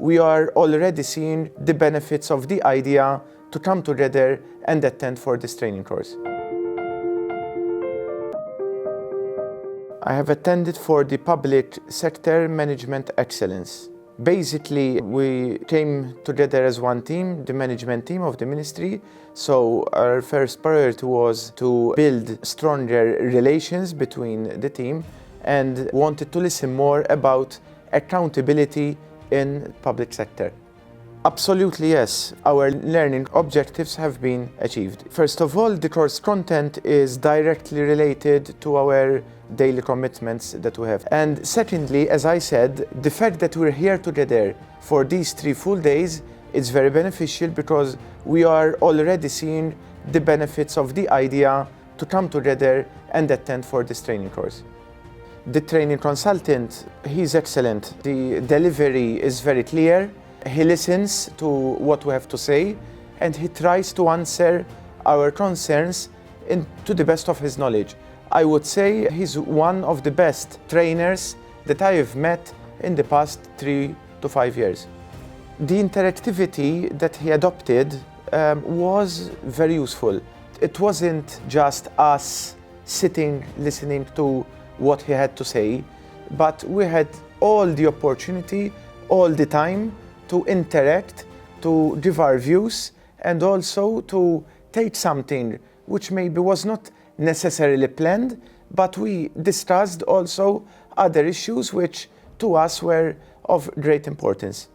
we are already seeing the benefits of the idea to come together and attend for this training course. I have attended for the Public Sector Management Excellence. Basically, we came together as one team, the management team of the ministry. So our first priority was to build stronger relations between the team and wanted to listen more about accountability in public sector. Absolutely, yes. Our learning objectives have been achieved. First of all, the course content is directly related to our daily commitments that we have. And secondly, as I said, the fact that we're here together for these 3 full days is very beneficial because we are already seeing the benefits of the idea to come together and attend for this training course. The training consultant, he's excellent. The delivery is very clear. He listens to what we have to say and he tries to answer our concerns to the best of his knowledge. I would say he's one of the best trainers that I have met in the past 3 to 5 years. The interactivity that he adopted was very useful. It wasn't just us sitting, listening to what he had to say, but we had all the opportunity, all the time to interact, to give our views, and also to take something which maybe was not necessarily planned, but we discussed also other issues which to us were of great importance.